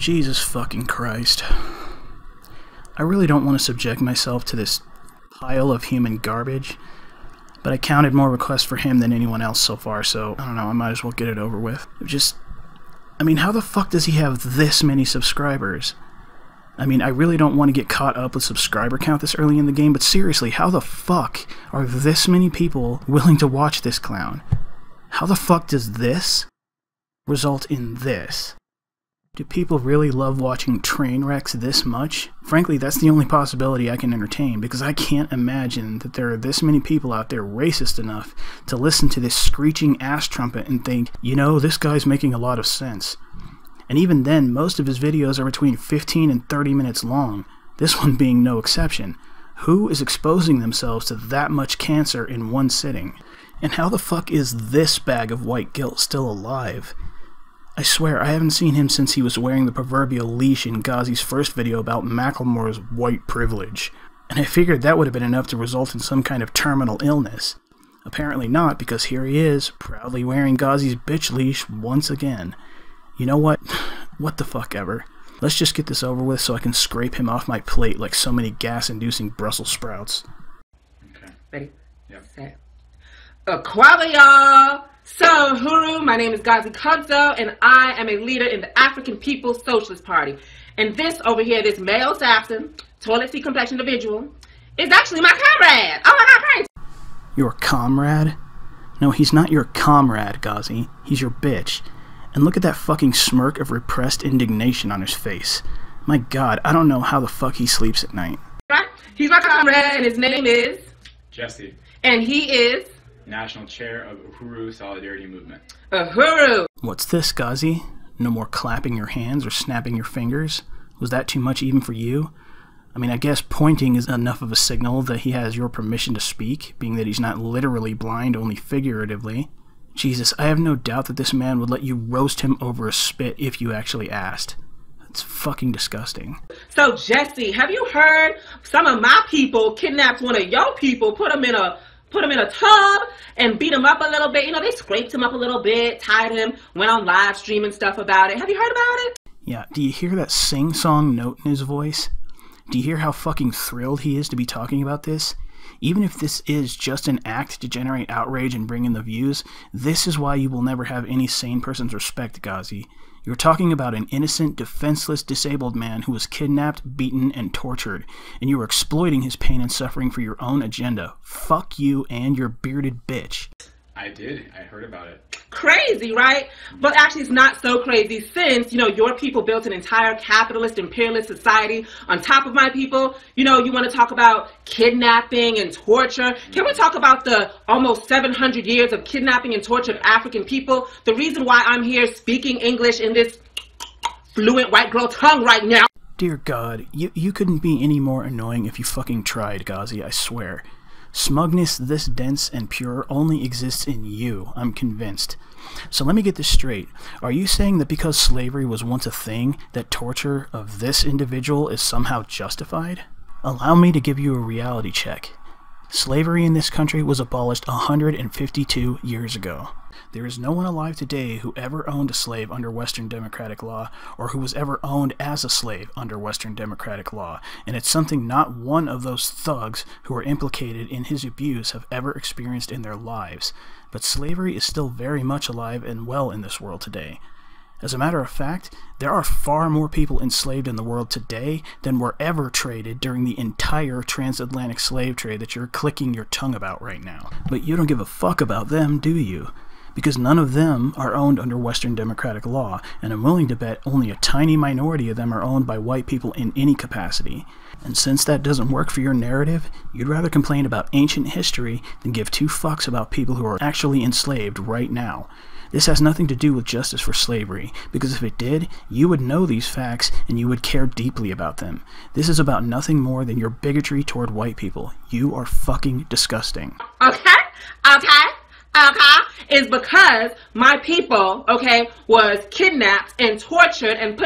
Jesus fucking Christ. I really don't want to subject myself to this pile of human garbage, but I counted more requests for him than anyone else so far, so I don't know, I might as well get it over with. I mean, how the fuck does he have this many subscribers? I mean, I really don't want to get caught up with subscriber count this early in the game, but seriously, how the fuck are this many people willing to watch this clown? How the fuck does this result in this? Do people really love watching train wrecks this much? Frankly, that's the only possibility I can entertain, because I can't imagine that there are this many people out there racist enough to listen to this screeching ass trumpet and think, you know, this guy's making a lot of sense. And even then, most of his videos are between 15 and 30 minutes long, this one being no exception. Who is exposing themselves to that much cancer in one sitting? And how the fuck is this bag of white guilt still alive? I swear, I haven't seen him since he was wearing the proverbial leash in Gazi's first video about Macklemore's white privilege. And I figured that would have been enough to result in some kind of terminal illness. Apparently not, because here he is, proudly wearing Gazi's bitch leash once again. You know what? What the fuck ever. Let's just get this over with so I can scrape him off my plate like so many gas-inducing Brussels sprouts. Okay. Ready? Yep. Set. Aquaba, y'all! So, Huru, my name is Gazi Kodzo, and I am a leader in the African People's Socialist Party. And this over here, this male Saxon, toilet seat complexion individual, is actually my comrade! Oh my god, praise! Your comrade? No, he's not your comrade, Gazi. He's your bitch. And look at that fucking smirk of repressed indignation on his face. My god, I don't know how the fuck he sleeps at night. Right? He's my comrade, and his name is... Jesse, And he is... National Chair of Uhuru Solidarity Movement. Uhuru! What's this, Gazi? No more clapping your hands or snapping your fingers? Was that too much even for you? I mean, I guess pointing is enough of a signal that he has your permission to speak, being that he's not literally blind, only figuratively. Jesus, I have no doubt that this man would let you roast him over a spit if you actually asked. It's fucking disgusting. So, Jesse, have you heard some of my people kidnapped one of your people, put him in a tub and beat him up a little bit? You know, they scraped him up a little bit, tied him, went on live stream and stuff about it. Have you heard about it? Yeah, do you hear that sing-song note in his voice? Do you hear how fucking thrilled he is to be talking about this? Even if this is just an act to generate outrage and bring in the views, this is why you will never have any sane person's respect, Gazi. You're talking about an innocent, defenseless, disabled man who was kidnapped, beaten, and tortured, and you are exploiting his pain and suffering for your own agenda. Fuck you and your bearded bitch. I did. I heard about it. Crazy, right? But actually it's not so crazy since, you know, your people built an entire capitalist, imperialist society on top of my people. You know, you want to talk about kidnapping and torture. Can we talk about the almost 700 years of kidnapping and torture of African people? The reason why I'm here speaking English in this fluent white girl tongue right now. Dear God, you couldn't be any more annoying if you fucking tried, Gazi, I swear. Smugness this dense and pure only exists in you, I'm convinced. So let me get this straight. Are you saying that because slavery was once a thing, that torture of this individual is somehow justified? Allow me to give you a reality check. Slavery in this country was abolished 152 years ago. There is no one alive today who ever owned a slave under Western democratic law, or who was ever owned as a slave under Western democratic law, and it's something not one of those thugs who are implicated in his abuse have ever experienced in their lives. But slavery is still very much alive and well in this world today. As a matter of fact, there are far more people enslaved in the world today than were ever traded during the entire transatlantic slave trade that you're clicking your tongue about right now. But you don't give a fuck about them, do you? Because none of them are owned under Western democratic law, and I'm willing to bet only a tiny minority of them are owned by white people in any capacity. And since that doesn't work for your narrative, you'd rather complain about ancient history than give two fucks about people who are actually enslaved right now. This has nothing to do with justice for slavery, because if it did, you would know these facts and you would care deeply about them. This is about nothing more than your bigotry toward white people. You are fucking disgusting. Okay? Is because my people, okay, was kidnapped and tortured and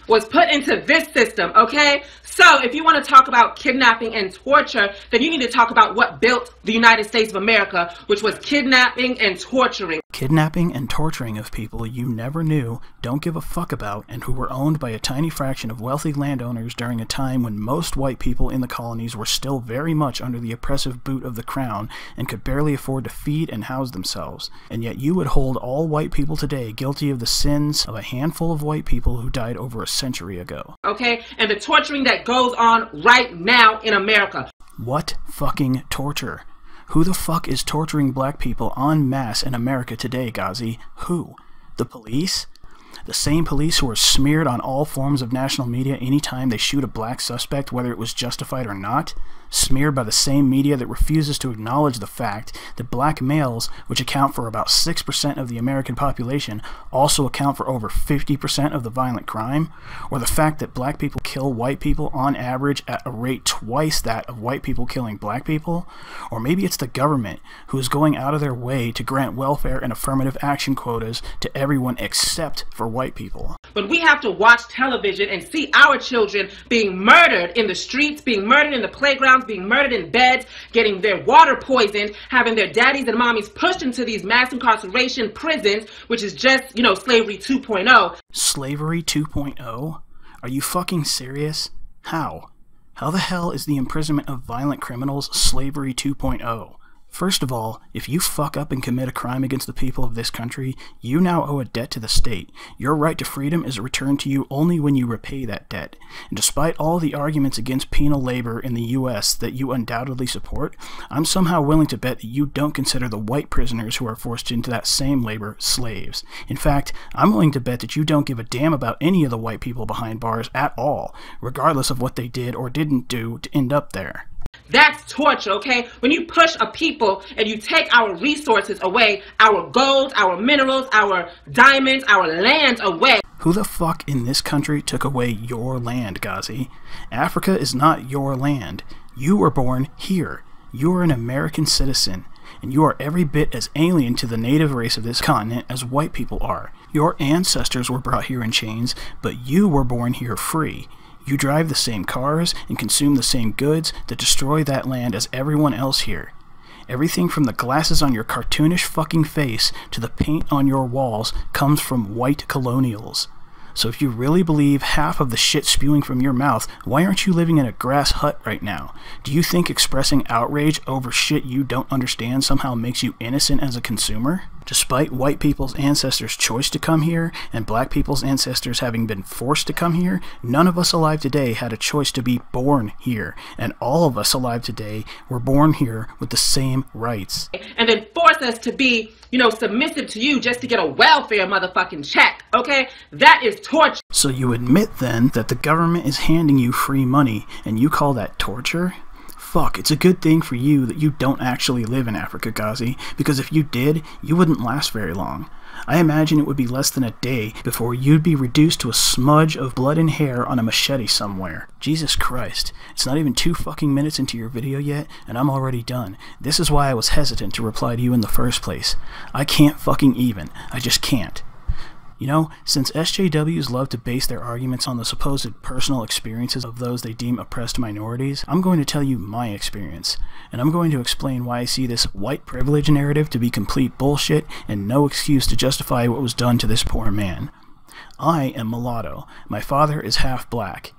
was put into this system, okay? So if you want to talk about kidnapping and torture, then you need to talk about what built the United States of America, which was kidnapping and torturing. Kidnapping and torturing of people you never knew, don't give a fuck about, and who were owned by a tiny fraction of wealthy landowners during a time when most white people in the colonies were still very much under the oppressive boot of the crown and could barely afford to feed and house themselves. And yet you would hold all white people today guilty of the sins of a handful of white people who died over a century ago. Okay? And the torturing that goes on right now in America. What fucking torture? Who the fuck is torturing black people en masse in America today, Gazi? Who? The police? The same police who are smeared on all forms of national media anytime they shoot a black suspect, whether it was justified or not? Smeared by the same media that refuses to acknowledge the fact that black males, which account for about 6% of the American population, also account for over 50% of the violent crime? Or the fact that black people kill white people on average at a rate twice that of white people killing black people? Or maybe it's the government who is going out of their way to grant welfare and affirmative action quotas to everyone except for white people. But we have to watch television and see our children being murdered in the streets, being murdered in the playgrounds, being murdered in beds, getting their water poisoned, having their daddies and mommies pushed into these mass incarceration prisons, which is just, you know, slavery 2.0. Slavery 2.0? Are you fucking serious? How? How the hell is the imprisonment of violent criminals slavery 2.0? First of all, if you fuck up and commit a crime against the people of this country, you now owe a debt to the state. Your right to freedom is returned to you only when you repay that debt. And despite all the arguments against penal labor in the US that you undoubtedly support, I'm somehow willing to bet that you don't consider the white prisoners who are forced into that same labor slaves. In fact, I'm willing to bet that you don't give a damn about any of the white people behind bars at all, regardless of what they did or didn't do to end up there. That's torture, okay? When you push a people and you take our resources away, our gold, our minerals, our diamonds, our land away. Who the fuck in this country took away your land, Gazi? Africa is not your land. You were born here. You are an American citizen, and you are every bit as alien to the native race of this continent as white people are. Your ancestors were brought here in chains, but you were born here free. You drive the same cars and consume the same goods that destroy that land as everyone else here. Everything from the glasses on your cartoonish fucking face to the paint on your walls comes from white colonials. So if you really believe half of the shit spewing from your mouth, why aren't you living in a grass hut right now? Do you think expressing outrage over shit you don't understand somehow makes you innocent as a consumer? Despite white people's ancestors' choice to come here, and black people's ancestors having been forced to come here, none of us alive today had a choice to be born here. And all of us alive today were born here with the same rights. And then force us to be, you know, submissive to you just to get a welfare motherfucking check, okay? That is torture. So you admit then that the government is handing you free money, and you call that torture? Fuck, it's a good thing for you that you don't actually live in Africa, Gazi, because if you did, you wouldn't last very long. I imagine it would be less than a day before you'd be reduced to a smudge of blood and hair on a machete somewhere. Jesus Christ, it's not even 2 fucking minutes into your video yet, and I'm already done. This is why I was hesitant to reply to you in the first place. I can't fucking even. I just can't. You know, since SJWs love to base their arguments on the supposed personal experiences of those they deem oppressed minorities, I'm going to tell you my experience, and I'm going to explain why I see this white privilege narrative to be complete bullshit and no excuse to justify what was done to this poor man. I am mulatto. My father is half black,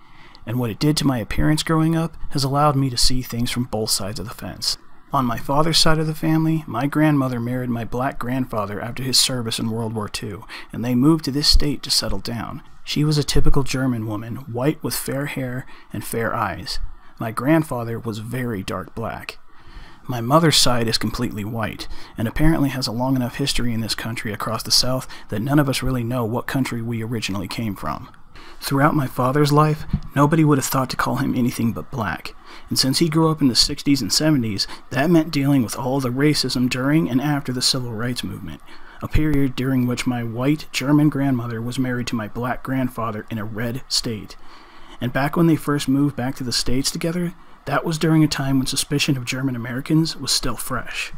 and what it did to my appearance growing up has allowed me to see things from both sides of the fence. On my father's side of the family, my grandmother married my black grandfather after his service in World War II, and they moved to this state to settle down. She was a typical German woman, white with fair hair and fair eyes. My grandfather was very dark black. My mother's side is completely white, and apparently has a long enough history in this country across the South that none of us really know what country we originally came from. Throughout my father's life, nobody would have thought to call him anything but black. And since he grew up in the 60s and 70s, that meant dealing with all the racism during and after the Civil Rights Movement, a period during which my white German grandmother was married to my black grandfather in a red state. And back when they first moved back to the States together, that was during a time when suspicion of German Americans was still fresh.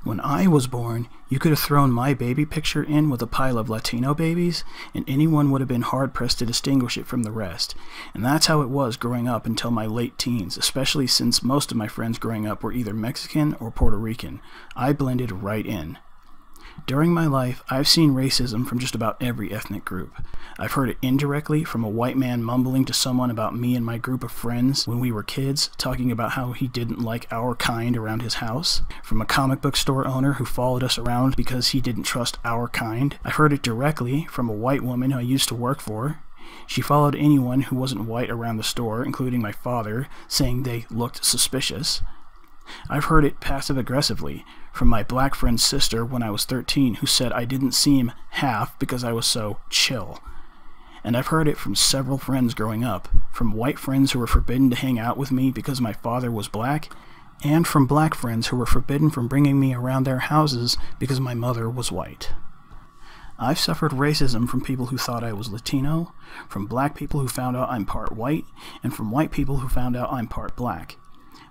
When I was born, you could have thrown my baby picture in with a pile of Latino babies, and anyone would have been hard-pressed to distinguish it from the rest. And that's how it was growing up until my late teens, especially since most of my friends growing up were either Mexican or Puerto Rican. I blended right in. During my life, I've seen racism from just about every ethnic group. I've heard it indirectly from a white man mumbling to someone about me and my group of friends when we were kids, talking about how he didn't like our kind around his house, from a comic book store owner who followed us around because he didn't trust our kind. I heard it directly from a white woman who I used to work for. She followed anyone who wasn't white around the store, including my father, saying they looked suspicious. I've heard it passive-aggressively from my black friend's sister when I was 13, who said I didn't seem half because I was so chill. And I've heard it from several friends growing up, from white friends who were forbidden to hang out with me because my father was black, and from black friends who were forbidden from bringing me around their houses because my mother was white. I've suffered racism from people who thought I was Latino, from black people who found out I'm part white, and from white people who found out I'm part black.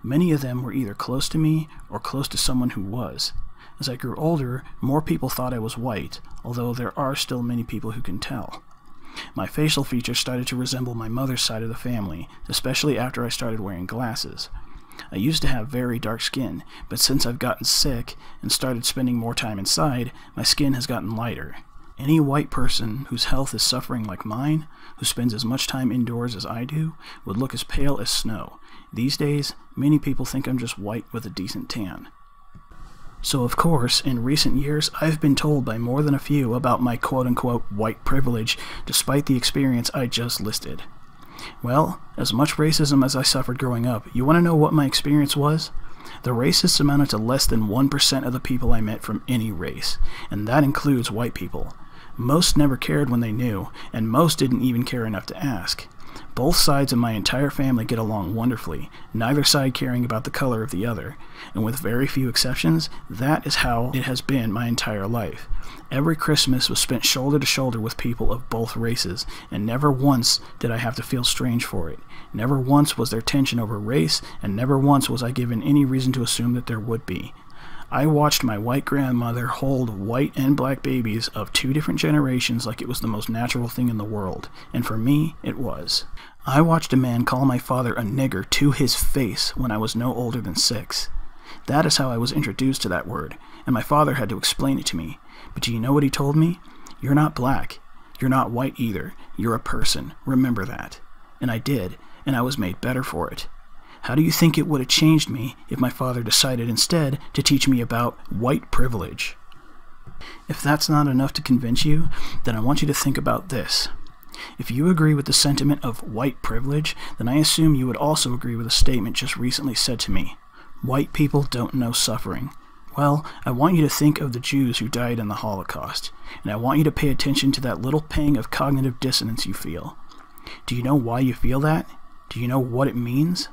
Many of them were either close to me or close to someone who was. As I grew older, more people thought I was white, although there are still many people who can tell. My facial features started to resemble my mother's side of the family, especially after I started wearing glasses. I used to have very dark skin, but since I've gotten sick and started spending more time inside, my skin has gotten lighter. Any white person whose health is suffering like mine, who spends as much time indoors as I do, would look as pale as snow. These days, many people think I'm just white with a decent tan. So of course, in recent years, I've been told by more than a few about my quote-unquote white privilege, despite the experience I just listed. Well, as much racism as I suffered growing up, you want to know what my experience was? The racists amounted to less than 1% of the people I met from any race, and that includes white people. Most never cared when they knew, and most didn't even care enough to ask. Both sides of my entire family get along wonderfully, neither side caring about the color of the other, and with very few exceptions, that is how it has been my entire life. Every Christmas was spent shoulder to shoulder with people of both races, and never once did I have to feel strange for it. Never once was there tension over race, and never once was I given any reason to assume that there would be. I watched my white grandmother hold white and black babies of two different generations like it was the most natural thing in the world, and for me, it was. I watched a man call my father a nigger to his face when I was no older than 6. That is how I was introduced to that word, and my father had to explain it to me. But do you know what he told me? You're not black. You're not white either. You're a person. Remember that. And I did, and I was made better for it. How do you think it would have changed me if my father decided instead to teach me about white privilege? If that's not enough to convince you, then I want you to think about this. If you agree with the sentiment of white privilege, then I assume you would also agree with a statement just recently said to me. White people don't know suffering. Well, I want you to think of the Jews who died in the Holocaust, and I want you to pay attention to that little pang of cognitive dissonance you feel. Do you know why you feel that? Do you know what it means?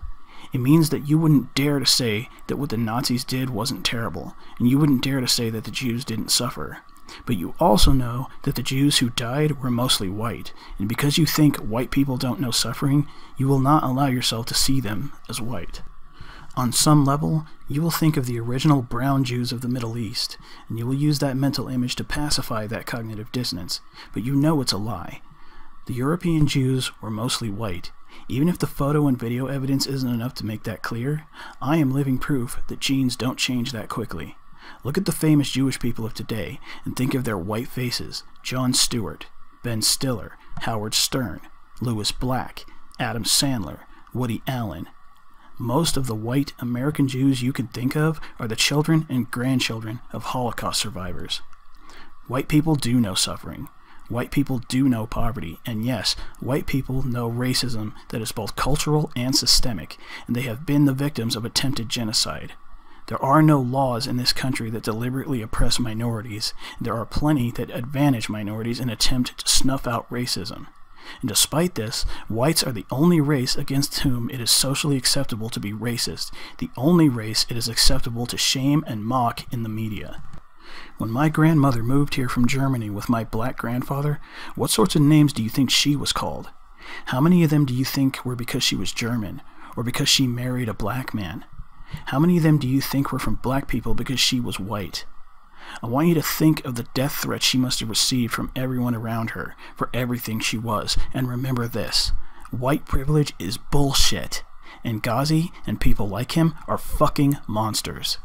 It means that you wouldn't dare to say that what the Nazis did wasn't terrible, and you wouldn't dare to say that the Jews didn't suffer. But you also know that the Jews who died were mostly white, and because you think white people don't know suffering, you will not allow yourself to see them as white. On some level, you will think of the original brown Jews of the Middle East, and you will use that mental image to pacify that cognitive dissonance, but you know it's a lie. The European Jews were mostly white. Even if the photo and video evidence isn't enough to make that clear, I am living proof that genes don't change that quickly. Look at the famous Jewish people of today and think of their white faces: Jon Stewart, Ben Stiller, Howard Stern, Louis Black, Adam Sandler, Woody Allen. Most of the white American Jews you can think of are the children and grandchildren of Holocaust survivors. White people do know suffering. White people do know poverty, and yes, white people know racism that is both cultural and systemic, and they have been the victims of attempted genocide. There are no laws in this country that deliberately oppress minorities, and there are plenty that advantage minorities in an attempt to snuff out racism. And despite this, whites are the only race against whom it is socially acceptable to be racist, the only race it is acceptable to shame and mock in the media. When my grandmother moved here from Germany with my black grandfather, what sorts of names do you think she was called? How many of them do you think were because she was German, or because she married a black man? How many of them do you think were from black people because she was white? I want you to think of the death threats she must have received from everyone around her for everything she was, and remember this: white privilege is bullshit, and Gazi and people like him are fucking monsters.